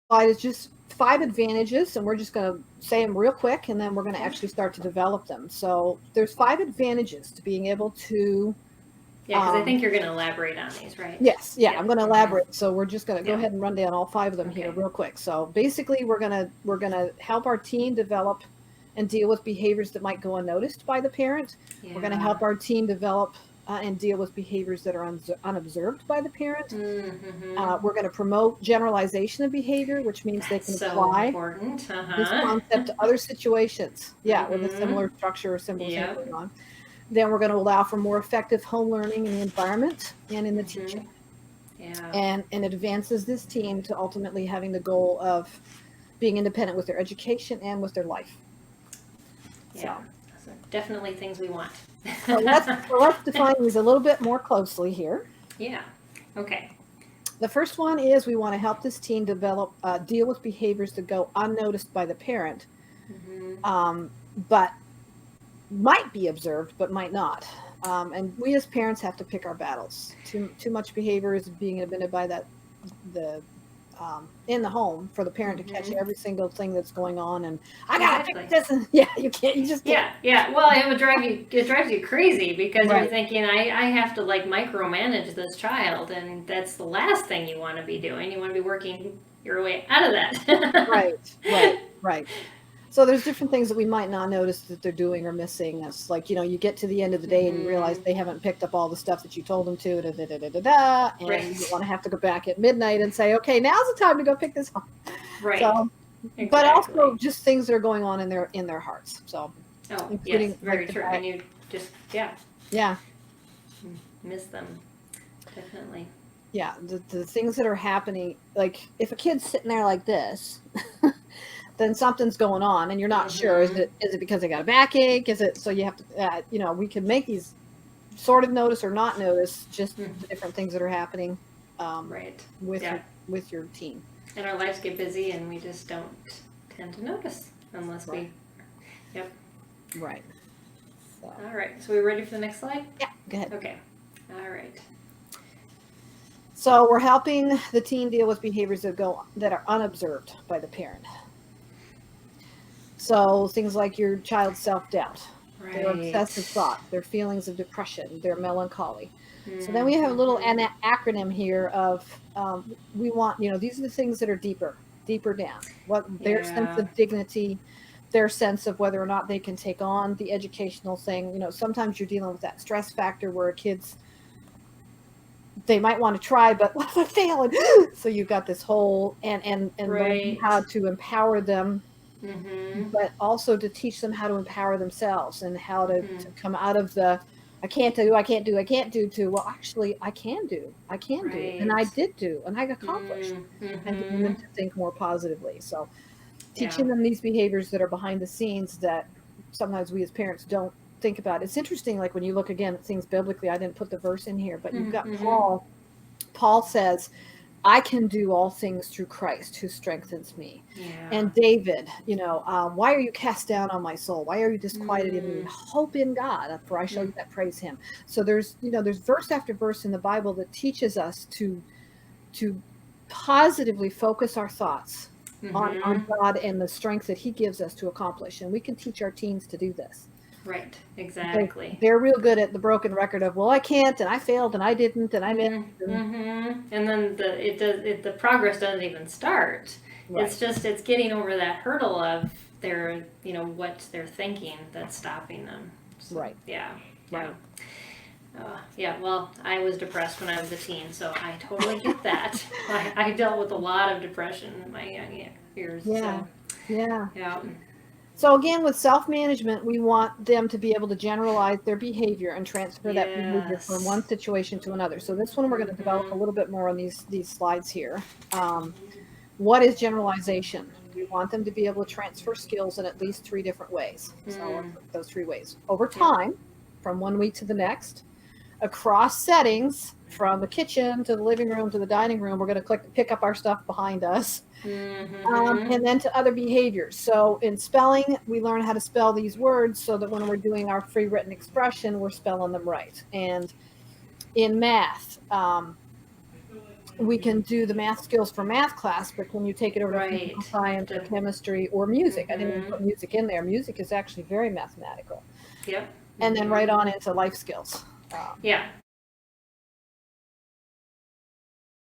slide is just 5 advantages, and we're just going to say them real quick, and then we're going to actually start to develop them. So there's 5 advantages to being able to. Yeah, because I think you're going to elaborate on these, right? Yes, yeah, Yep. I'm going to elaborate. So we're just going to go ahead and run down all 5 of them here Okay. real quick. So basically, we're gonna help our teen develop and deal with behaviors that might go unnoticed by the parent. We're going to Yeah. help our teen develop and deal with behaviors that are unobserved by the parent. Mm-hmm. We're going to promote generalization of behavior, which means they That's can so apply important. this Uh-huh. concept to other situations. Yeah, with a Mm-hmm. similar structure or similar thing Yep. going on. Then we're going to allow for more effective home learning in the environment and in the Mm-hmm. teaching. Yeah. And it advances this team to ultimately having the goal of being independent with their education and with their life. Yeah. So, So definitely things we want. let's define these a little bit more closely here. Yeah. Okay. The first one is we want to help this teen deal with behaviors that go unnoticed by the parent, Mm-hmm. but might be observed, but might not. And we as parents have to pick our battles. Too much behavior is being admitted by the in the home for the parent to catch Mm-hmm. every single thing that's going on, and I gotta fix Exactly. this. And yeah, you can't. You just can't. Yeah, yeah. Well, it would drive you. It drives you crazy because you're Right, thinking, I have to like micromanage this child, and that's the last thing you want to be doing. You want to be working your way out of that. right. So there's different things that we might not notice that they're doing or missing. It's like, you get to the end of the day and you realize Mm-hmm. they haven't picked up all the stuff that you told them to, da, da, da, da, da, da, and you don't Right. want to have to go back at midnight and say, okay, now's the time to go pick this up. Right. So, but also Exactly. just things that are going on in their hearts. So, Oh, yes, including like very the true. guy, And you just, yeah, yeah, miss them. Definitely. yeah, the things that are happening. Like if a kid's sitting there like this, then something's going on, and you're not sure. Is Mm-hmm. it because they got a backache? Is it so you have to? We can make these sort of notice or not notice just Mm. the different things that are happening Right. with Yeah. your team. And our lives get busy and we just don't tend to notice unless Right. we, yep. Right. So All right. So we ready for the next slide? yeah, go ahead. Okay. All right. So we're helping the teen deal with behaviors that are unobserved by the parent. So things like your child's self-doubt, their Right. obsessive thoughts, their feelings of depression, their melancholy. So then we have a little Mm-hmm. acronym here of we want, these are the things that are deeper down. What their sense Yeah. of dignity, their sense of whether or not they can take on the educational thing. Sometimes you're dealing with that stress factor where they might want to try, but what if I fail? And so you've got this whole and learning Right. how to empower them, Mm-hmm. but also to teach them how to empower themselves and how Mm-hmm. to come out of the I can't do to, well, actually, I can do, and I Right. did do, and I accomplished, and getting Mm-hmm. them to think more positively. So Yeah. teaching them these behaviors that are behind the scenes that sometimes we as parents don't think about. It's interesting, like when you look again at things biblically, I didn't put the verse in here, but you've got Mm-hmm. Paul says, I can do all things through Christ who strengthens me. Yeah. And David, why are you cast down on my soul? Why are you disquieted in me? Mm. Hope in God, for I shall Mm. yet praise him. So there's verse after verse in the Bible that teaches us to positively focus our thoughts on Mm-hmm. God and the strength that he gives us to accomplish. And we can teach our teens to do this. Right. Because Exactly. they're real good at the broken record of, well, I can't, and I failed, and I didn't, and I missed. And, Mm-hmm. And then the progress doesn't even start. right, It's getting over that hurdle of their what they're thinking that's stopping them. So, right, yeah. Yeah. right. Yeah, well, I was depressed when I was a teen, so I totally get that. I dealt with a lot of depression in my young years, Yeah, so yeah. yeah. So again, with self-management, we want them to be able to generalize their behavior and transfer that behavior from Yes. one situation to another. So this one we're going to develop Mm-hmm. a little bit more on these slides here. What is generalization? We want them to be able to transfer skills in at least 3 different ways. So Mm. those 3 ways. Over Yep. time, from one week to the next, across settings, from the kitchen to the living room to the dining room, we're going to pick up our stuff behind us. Mm-hmm. And then to other behaviors. So in spelling, we learn how to spell these words so that when we're doing our free written expression, we're spelling them right. And in math, we can do the math skills for math class, but can you take it over to physical Right. science or To- chemistry or music? I didn't even Mhm. put music in there. Music is actually very mathematical. Yep. And then right on into life skills. Yeah.